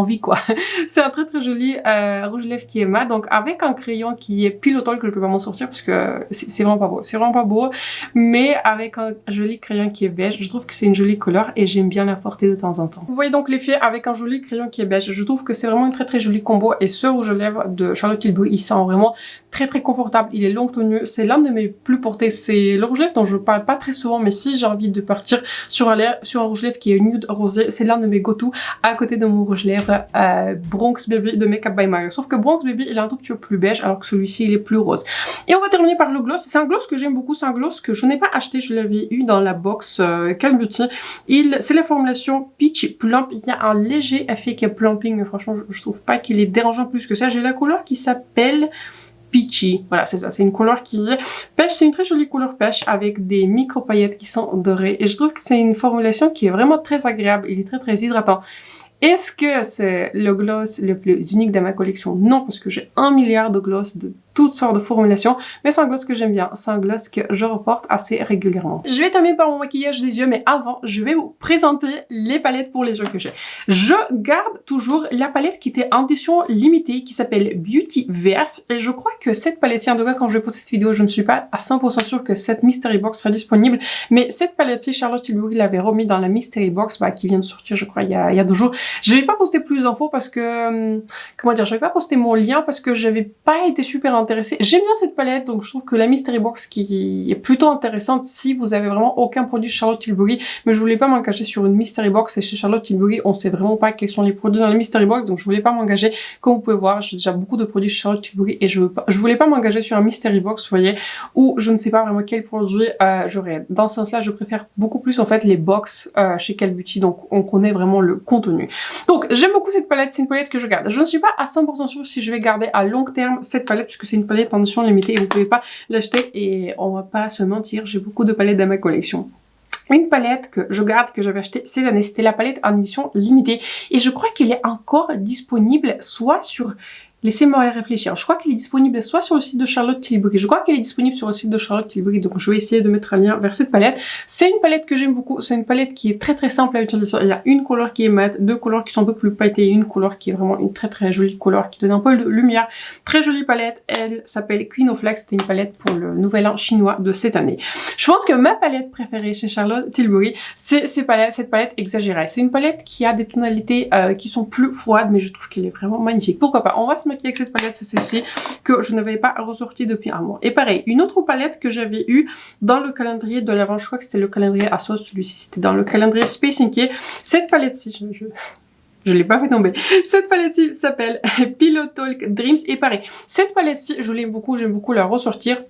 vie quoi. C'est un très très joli rouge à lèvres qui est mat, donc avec un crayon qui est Pillow Talk, je peux pas m'en sortir parce que c'est vraiment pas beau. C'est vraiment pas beau, mais avec un joli crayon qui est beige, je trouve que c'est une jolie couleur et j'aime bien la porter de temps en temps. Vous voyez donc l'effet avec un joli crayon qui est beige. Je trouve que c'est vraiment une très très jolie combo et ce rouge à lèvres de Charlotte Tilbury, il sent vraiment très très confortable, il est long tenu, c'est l'un de mes plus portés, c'est le rouge à lèvres dont je parle pas très souvent, mais si j'ai envie de partir sur un rouge à lèvres qui est nude rosé, c'est l'un de mes go-to à côté de mon rouge à lèvres Bronx Baby de Makeup by Mario. Sauf que Bronx Baby il est un tout petit peu plus beige alors que celui-ci il est plus rose. Et on va terminer par le gloss. C'est un gloss que j'aime beaucoup, c'est un gloss que je n'ai pas acheté, je l'avais eu dans la box Calm Beauty. C'est la formulation Peach Plump, il y a un léger effet qui est plumping, mais franchement je trouve pas qu'il est dérangeant plus que ça. J'ai la couleur qui s'appelle Peachy, voilà c'est ça, c'est une couleur qui est pêche, c'est une très jolie couleur pêche avec des micro paillettes qui sont dorées et je trouve que c'est une formulation qui est vraiment très agréable, il est très très hydratant. Est-ce que c'est le gloss le plus unique de ma collection? Non, parce que j'ai 1 milliard de gloss de toutes sortes de formulations, mais c'est un gloss que j'aime bien, c'est un gloss que je reporte assez régulièrement. Je vais terminer par mon maquillage des yeux, mais avant, je vais vous présenter les palettes pour les yeux que j'ai. Je garde toujours la palette qui était en édition limitée, qui s'appelle Beauty Verse, et je crois que cette palette-ci, en tout cas quand je vais poster cette vidéo, je ne suis pas à 100% sûre que cette Mystery Box sera disponible, mais cette palette-ci, Charlotte Tilbury l'avait remis dans la Mystery Box, qui vient de sortir, je crois, il y a 2 jours. Je vais pas poster plus d'infos parce que, comment dire, je vais pas poster mon lien parce que j'avais pas été super intéressée. J'aime bien cette palette, donc je trouve que la Mystery Box qui est plutôt intéressante si vous avez vraiment aucun produit Charlotte Tilbury, mais je voulais pas m'engager sur une Mystery Box et chez Charlotte Tilbury, on sait vraiment pas quels sont les produits dans la Mystery Box, donc je voulais pas m'engager. Comme vous pouvez voir, j'ai déjà beaucoup de produits chez Charlotte Tilbury et je voulais pas m'engager sur un Mystery Box, vous voyez, où je ne sais pas vraiment quel produit j'aurais. Dans ce sens-là, je préfère beaucoup plus en fait les box chez Cal Beauty, donc on connaît vraiment le contenu. Donc j'aime beaucoup cette palette, c'est une palette que je garde. Je ne suis pas à 100% sûre si je vais garder à long terme cette palette puisque c'est une palette en édition limitée et vous pouvez pas l'acheter et on va pas se mentir, j'ai beaucoup de palettes dans ma collection. Une palette que je garde, que j'avais achetée cette année, c'était la palette en édition limitée et je crois qu'elle est encore disponible soit sur... Laissez-moi réfléchir. Je crois qu'elle est disponible soit sur le site de Charlotte Tilbury. Je crois qu'elle est disponible sur le site de Charlotte Tilbury. Donc, je vais essayer de mettre un lien vers cette palette. C'est une palette que j'aime beaucoup. C'est une palette qui est très très simple à utiliser. Il y a une couleur qui est mate, 2 couleurs qui sont un peu plus pailletées, une couleur qui est vraiment une très très jolie couleur qui donne un peu de lumière. Très jolie palette. Elle s'appelle Queen of Flags. C'était une palette pour le nouvel an chinois de cette année. Je pense que ma palette préférée chez Charlotte Tilbury, c'est cette palette exagérée. C'est une palette qui a des tonalités qui sont plus froides, mais je trouve qu'elle est vraiment magnifique. Pourquoi pas? On va se maquiller avec cette palette, c'est celle-ci que je n'avais pas ressortie depuis un mois. Et pareil, une autre palette que j'avais eue dans le calendrier de l'avant, je crois que c'était le calendrier ASOS, celui-ci c'était dans le calendrier Space Inky. Cette palette-ci, Je l'ai pas fait tomber. Cette palette-ci s'appelle Pillow Talk Dreams et pareil. Cette palette-ci, je l'aime beaucoup, j'aime beaucoup la ressortir.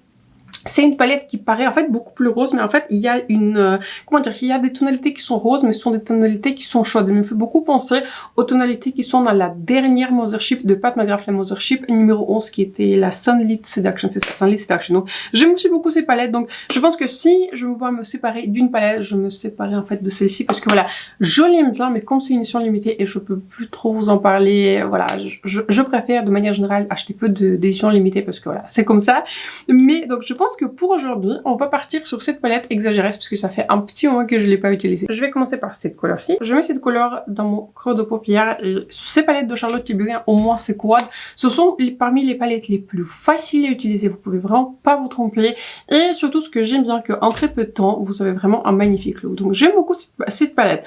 C'est une palette qui paraît en fait beaucoup plus rose, mais en fait il y a une comment dire, il y a des tonalités qui sont roses, mais ce sont des tonalités qui sont chaudes. Elle me fait beaucoup penser aux tonalités qui sont dans la dernière Mothership de Pat McGrath, la Mothership numéro 11 qui était la Sunlit Seduction, c'est ça, Sunlit Seduction. Donc j'aime aussi beaucoup ces palettes, donc je pense que si je me vois me séparer d'une palette, je me séparerai en fait de celle-ci parce que voilà, je l'aime bien, mais comme c'est une édition limitée et je peux plus trop vous en parler, voilà, je préfère de manière générale acheter peu d'éditions limitées parce que voilà, c'est comme ça. Mais donc je pense que pour aujourd'hui, on va partir sur cette palette exagérée parce que ça fait un petit moment que je l'ai pas utilisée. Je vais commencer par cette couleur-ci. Je mets cette couleur dans mon creux de paupière. Ces palettes de Charlotte Tilbury, au moins c'est quad, ce sont parmi les palettes les plus faciles à utiliser. Vous pouvez vraiment pas vous tromper. Et surtout, ce que j'aime bien, qu'en très peu de temps, vous avez vraiment un magnifique look. Donc j'aime beaucoup cette palette.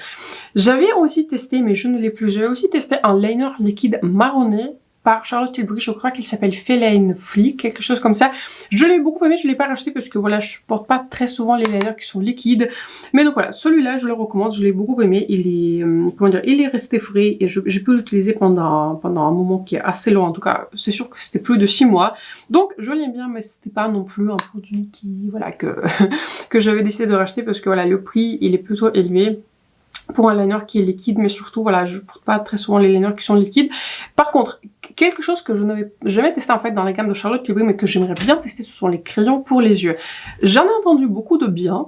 J'avais aussi testé, mais je ne l'ai plus, j'avais aussi testé un liner liquide marronné par Charlotte Tilbury, je crois qu'il s'appelle Feline Flick, quelque chose comme ça. Je l'ai beaucoup aimé, je l'ai pas racheté parce que voilà, je porte pas très souvent les liners qui sont liquides. Mais donc voilà, celui-là, je le recommande, je l'ai beaucoup aimé. Il est, comment dire, il est resté frais et j'ai pu l'utiliser pendant un moment qui est assez long. En tout cas, c'est sûr que c'était plus de 6 mois. Donc, je l'aime bien, mais c'était pas non plus un produit qui, voilà, que j'avais décidé de racheter parce que voilà, le prix, il est plutôt élevé pour un liner qui est liquide, mais surtout, voilà, je porte pas très souvent les liners qui sont liquides. Par contre, quelque chose que je n'avais jamais testé en fait dans la gamme de Charlotte Tilbury, mais que j'aimerais bien tester, ce sont les crayons pour les yeux. J'en ai entendu beaucoup de bien,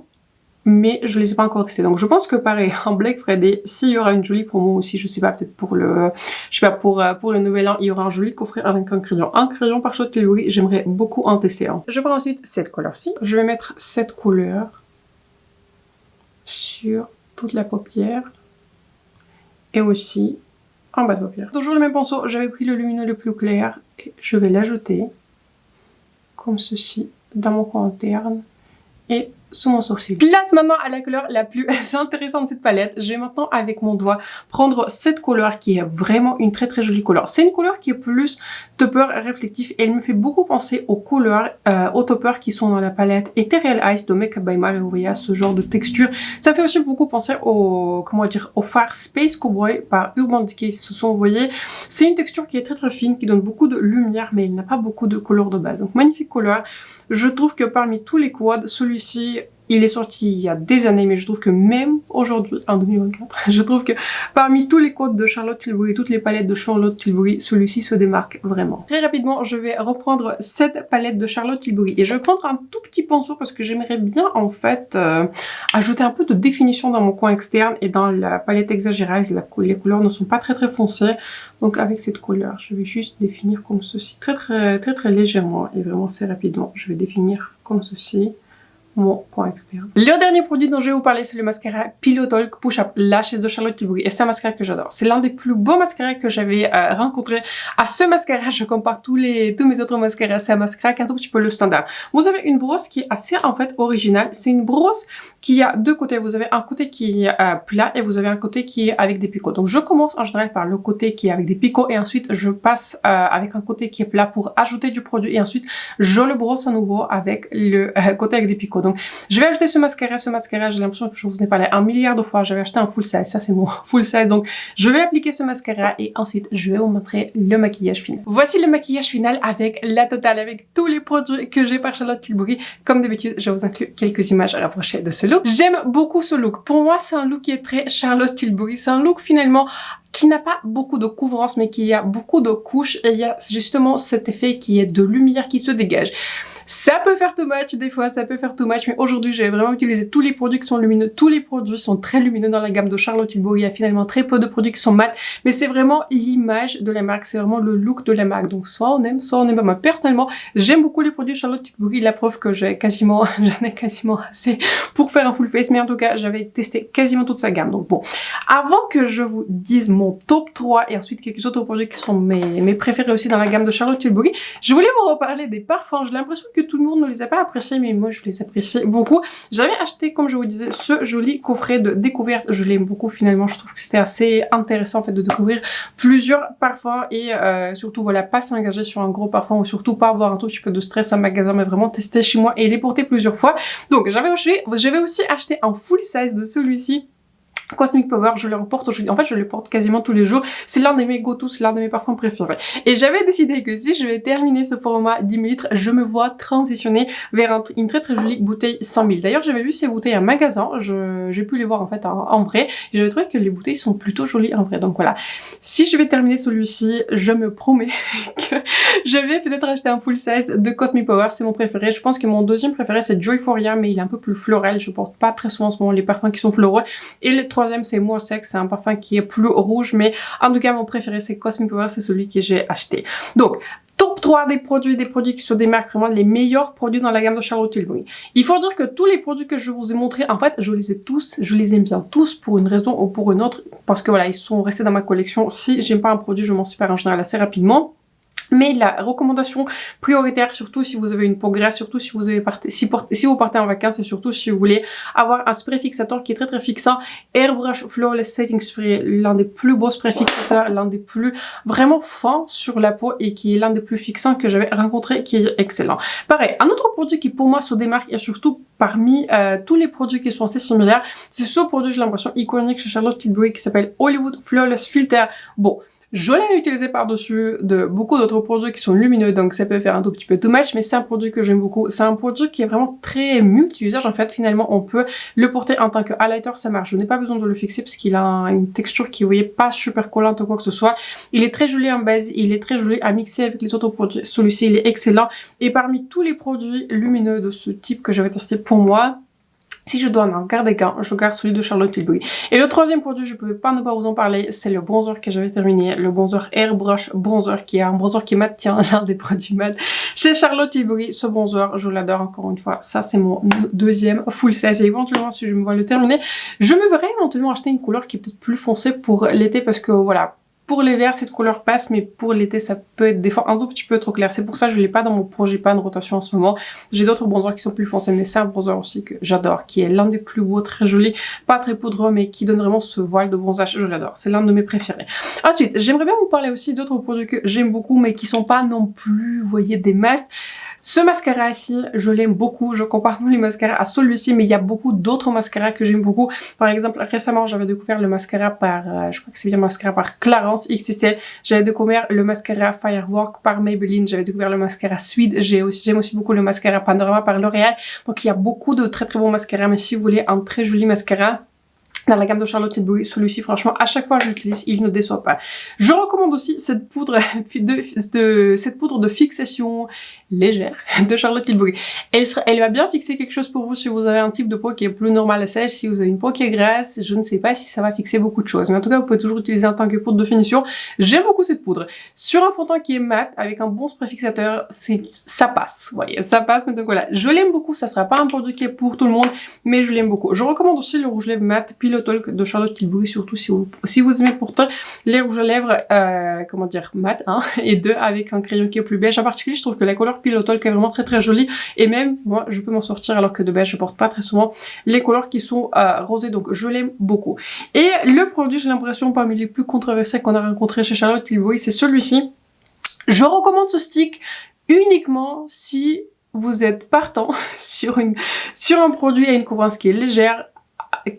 mais je les ai pas encore testés. Donc je pense que pareil, en Black Friday, s'il y aura une jolie promo aussi, je sais pas, peut-être pour le, je sais pas, pour le nouvel an, il y aura un joli coffret avec un crayon. Un crayon par Charlotte Tilbury, j'aimerais beaucoup en tester un. Je prends ensuite cette couleur-ci. Je vais mettre cette couleur sur toute la paupière et aussi en bas de paupière. Toujours le même pinceau, j'avais pris le lumineux le plus clair et je vais l'ajouter comme ceci dans mon coin interne et sous mon sourcil. Place maintenant à la couleur la plus intéressante de cette palette. Je vais maintenant avec mon doigt prendre cette couleur qui est vraiment une très jolie couleur. C'est une couleur qui est plus topper réflectif et elle me fait beaucoup penser aux couleurs, aux toppers qui sont dans la palette Ethereal Ice de Make Up by Mario. Vous voyez, à ce genre de texture. Ça fait aussi beaucoup penser au, comment dire, au fard Space Cowboy par Urban Decay. Ce sont, vous voyez, c'est une texture qui est très fine, qui donne beaucoup de lumière, mais il n'a pas beaucoup de couleur de base. Donc magnifique couleur. Je trouve que parmi tous les quads, celui-ci, il est sorti il y a des années, mais je trouve que même aujourd'hui, en 2024, je trouve que parmi tous les quads de Charlotte Tilbury, toutes les palettes de Charlotte Tilbury, celui-ci se démarque vraiment. Très rapidement, je vais reprendre cette palette de Charlotte Tilbury et je vais prendre un tout petit pinceau parce que j'aimerais bien en fait ajouter un peu de définition dans mon coin externe et dans la palette exagérée. Les couleurs ne sont pas très foncées, donc avec cette couleur, je vais juste définir comme ceci, très légèrement et vraiment assez rapidement. Je vais définir comme ceci mon coin externe. Le dernier produit dont je vais vous parler, c'est le mascara Pillow Talk Push Up Lashes de Charlotte Tilbury. Et c'est un mascara que j'adore. C'est l'un des plus beaux mascaras que j'avais rencontré. À ce mascara, je compare tous mes autres mascaras. C'est un mascara qui est un tout petit peu le standard. Vous avez une brosse qui est assez en fait originale. C'est une brosse qui a deux côtés. Vous avez un côté qui est plat et vous avez un côté qui est avec des picots. Donc je commence en général par le côté qui est avec des picots et ensuite je passe avec un côté qui est plat pour ajouter du produit et ensuite je le brosse à nouveau avec le côté avec des picots. Donc je vais ajouter ce mascara, j'ai l'impression que je vous en ai parlé un milliard de fois, j'avais acheté un full size, ça c'est mon full size, donc je vais appliquer ce mascara et ensuite je vais vous montrer le maquillage final. Voici le maquillage final avec la totale, avec tous les produits que j'ai par Charlotte Tilbury. Comme d'habitude, je vous inclus quelques images rapprochées de ce look. J'aime beaucoup ce look, pour moi c'est un look qui est très Charlotte Tilbury, c'est un look finalement qui n'a pas beaucoup de couvrance mais qui a beaucoup de couches et il y a justement cet effet qui est de lumière qui se dégage. Ça peut faire too much, des fois ça peut faire too much, mais aujourd'hui j'ai vraiment utilisé tous les produits qui sont lumineux. Tous les produits sont très lumineux dans la gamme de Charlotte Tilbury. Il y a finalement très peu de produits qui sont mat, mais c'est vraiment l'image de la marque, c'est vraiment le look de la marque. Donc soit on aime pas. Moi personnellement, j'aime beaucoup les produits Charlotte Tilbury, la preuve que j'en ai quasiment assez pour faire un full face, mais en tout cas j'avais testé quasiment toute sa gamme. Donc bon, avant que je vous dise mon top 3 et ensuite quelques autres produits qui sont mes préférés aussi dans la gamme de Charlotte Tilbury, je voulais vous reparler des parfums. J'ai l'impression que tout le monde ne les a pas appréciés, mais moi je les apprécie beaucoup. J'avais acheté, comme je vous disais, ce joli coffret de découverte. Je l'aime beaucoup finalement, je trouve que c'était assez intéressant en fait de découvrir plusieurs parfums et surtout voilà, pas s'engager sur un gros parfum ou surtout pas avoir un tout petit peu de stress en magasin, mais vraiment tester chez moi et les porter plusieurs fois. Donc j'avais aussi acheté un full size de celui-ci. Cosmic Power, je le reporte aujourd'hui. En fait, je le porte quasiment tous les jours. C'est l'un de mes go-to, c'est l'un de mes parfums préférés. Et j'avais décidé que si je vais terminer ce format 10 litres, je me vois transitionner vers une très très jolie bouteille 100 000. D'ailleurs, j'avais vu ces bouteilles en magasin. J'ai pu les voir en fait en vrai. Et j'avais trouvé que les bouteilles sont plutôt jolies en vrai. Donc voilà. Si je vais terminer celui-ci, je me promets que je vais peut-être acheter un full size de Cosmic Power. C'est mon préféré. Je pense que mon deuxième préféré, c'est Joyphoria, mais il est un peu plus floral. Je porte pas très souvent en ce moment les parfums qui sont floraux. Et le troisième, c'est More Sex, c'est un parfum qui est plus rouge, mais en tout cas, mon préféré, c'est Cosmic Power, c'est celui que j'ai acheté. Donc, top 3 des produits qui se démarquent vraiment les meilleurs produits dans la gamme de Charlotte Tilbury. Il faut dire que tous les produits que je vous ai montrés, en fait, je les ai tous, je les aime bien tous pour une raison ou pour une autre, parce que voilà, ils sont restés dans ma collection. Si j'aime pas un produit, je m'en sépare en général assez rapidement. Mais la recommandation prioritaire, surtout si vous avez une peau grasse, surtout si vous avez si vous partez en vacances et surtout si vous voulez avoir un spray fixateur qui est très très fixant, Airbrush Flawless Setting Spray, l'un des plus beaux sprays fixateurs, l'un des plus vraiment fins sur la peau et qui est l'un des plus fixants que j'avais rencontré, qui est excellent. Pareil, un autre produit qui pour moi se démarque et surtout parmi tous les produits qui sont assez similaires, c'est ce produit, j'ai l'impression, iconique chez Charlotte Tilbury qui s'appelle Hollywood Flawless Filter. Bon, je l'ai utilisé par-dessus de beaucoup d'autres produits qui sont lumineux, donc ça peut faire un tout petit peu too much, mais c'est un produit que j'aime beaucoup. C'est un produit qui est vraiment très multi-usage. En fait, finalement, on peut le porter en tant que highlighter, ça marche. Je n'ai pas besoin de le fixer parce qu'il a une texture qui, vous voyez, pas super collante ou quoi que ce soit. Il est très joli en base, il est très joli à mixer avec les autres produits. Celui-ci, il est excellent. Et parmi tous les produits lumineux de ce type que j'avais testé pour moi, si je dois en garder qu'un, je garde celui de Charlotte Tilbury. Et le troisième produit, je ne pouvais pas ne pas vous en parler, c'est le bronzer que j'avais terminé, le bronzer Airbrush Bronzer, qui est un bronzer qui est mat, tiens, l'un des produits mat chez Charlotte Tilbury. Ce bronzer, je l'adore encore une fois. Ça, c'est mon deuxième full size. Et éventuellement, si je me vois le terminer, je me verrai éventuellement acheter une couleur qui est peut-être plus foncée pour l'été, parce que voilà, pour l'hiver, cette couleur passe, mais pour l'été, ça peut être des fois un tout petit peu trop clair. C'est pour ça que je l'ai pas dans mon projet, pas de rotation en ce moment. J'ai d'autres bronzers qui sont plus foncés, mais c'est un bronzer aussi que j'adore, qui est l'un des plus beaux, très joli, pas très poudreux, mais qui donne vraiment ce voile de bronzage. Je l'adore. C'est l'un de mes préférés. Ensuite, j'aimerais bien vous parler aussi d'autres produits que j'aime beaucoup, mais qui sont pas non plus, vous voyez, des masses. Ce mascara ici, je l'aime beaucoup. Je compare tous les mascaras à celui-ci, mais il y a beaucoup d'autres mascaras que j'aime beaucoup. Par exemple, récemment, j'avais découvert le mascara par, je crois que c'est bien le mascara par Clarence XXL. J'avais découvert le mascara Firework par Maybelline. J'avais découvert le mascara Sweet. J'aime aussi beaucoup le mascara Panorama par L'Oréal. Donc, il y a beaucoup de très très bons mascaras. Mais si vous voulez un très joli mascara dans la gamme de Charlotte Tilbury, celui-ci, franchement, à chaque fois que je l'utilise, il ne déçoit pas. Je recommande aussi cette poudre cette poudre de fixation légère de Charlotte Tilbury. Elle va bien fixer quelque chose pour vous si vous avez un type de peau qui est plus normal à sèche. Si vous avez une peau qui est grasse, je ne sais pas si ça va fixer beaucoup de choses. Mais en tout cas, vous pouvez toujours l'utiliser en tant que poudre de finition. J'aime beaucoup cette poudre. Sur un fond de teint qui est mat, avec un bon spray fixateur, ça passe. Vous voyez, ça passe. Mais donc voilà, je l'aime beaucoup. Ça sera pas un produit qui est pour tout le monde, mais je l'aime beaucoup. Je recommande aussi le rouge lèvres mat Pillow Talk de Charlotte Tilbury, surtout si vous aimez pourtant les rouges à lèvres, comment dire, mat, hein, et deux avec un crayon qui est plus beige. En particulier, je trouve que la couleur Pillow Talk est vraiment très très jolie, et même moi, je peux m'en sortir alors que de beige, je porte pas très souvent les couleurs qui sont rosées, donc je l'aime beaucoup. Et le produit, j'ai l'impression, parmi les plus controversés qu'on a rencontré chez Charlotte Tilbury, c'est celui-ci. Je recommande ce stick uniquement si vous êtes partant sur un produit à une couvrance qui est légère,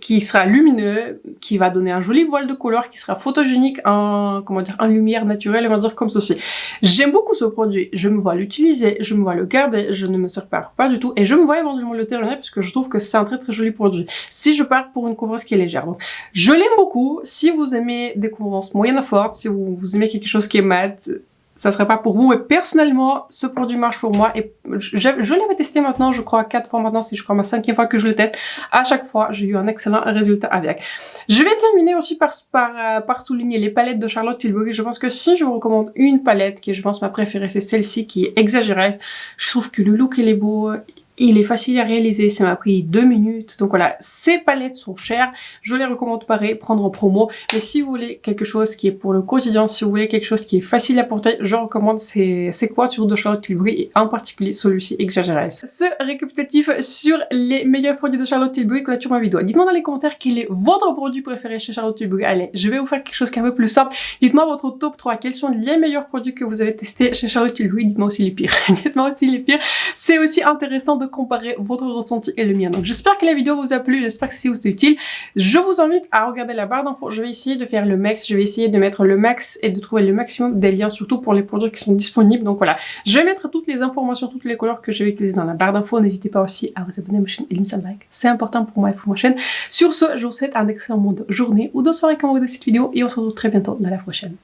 qui sera lumineux, qui va donner un joli voile de couleur, qui sera photogénique en lumière naturelle, on va dire comme ceci. J'aime beaucoup ce produit, je me vois l'utiliser, je me vois le garder, je ne me sépare pas du tout, et je me vois éventuellement le terminer parce que je trouve que c'est un très très joli produit. Si je pars pour une couvrance qui est légère. Donc, je l'aime beaucoup. Si vous aimez des couvrances moyennes à fortes, si vous aimez quelque chose qui est mat, ça serait pas pour vous, mais personnellement, ce produit marche pour moi et je l'avais testé maintenant, je crois 4 fois maintenant, c'est je crois ma 5e fois que je le teste. À chaque fois, j'ai eu un excellent résultat avec. Je vais terminer aussi par souligner les palettes de Charlotte Tilbury. Je pense que si je vous recommande une palette qui est, je pense, ma préférée, c'est celle-ci qui est exagérée. Je trouve que le look, il est beau. Il est facile à réaliser, ça m'a pris 2 minutes. Donc voilà, ces palettes sont chères. Je les recommande pareil, prendre en promo. Mais si vous voulez quelque chose qui est pour le quotidien, si vous voulez quelque chose qui est facile à porter, je recommande ces quads de Charlotte Tilbury et en particulier celui-ci Exaggerate. Ce récapitulatif sur les meilleurs produits de Charlotte Tilbury clôture ma vidéo. Dites-moi dans les commentaires quel est votre produit préféré chez Charlotte Tilbury. Allez, je vais vous faire quelque chose qui est un peu plus simple. Dites-moi votre top 3. Quels sont les meilleurs produits que vous avez testés chez Charlotte Tilbury? Dites-moi aussi les pires. Dites-moi aussi les pires. C'est aussi intéressant de de comparer votre ressenti et le mien. Donc j'espère que la vidéo vous a plu, j'espère que si vous était utile. Je vous invite à regarder la barre d'infos. Je vais essayer de faire le max, je vais essayer de mettre le max et de trouver le maximum des liens, surtout pour les produits qui sont disponibles. Donc voilà, je vais mettre toutes les informations, toutes les couleurs que je vais utiliser dans la barre d'infos. N'hésitez pas aussi à vous abonner à ma chaîne et laisser un like. C'est important pour moi et pour ma chaîne. Sur ce, je vous souhaite un excellent journée ou de soirée quand vous regardez cette vidéo et on se retrouve très bientôt dans la prochaine.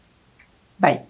Bye.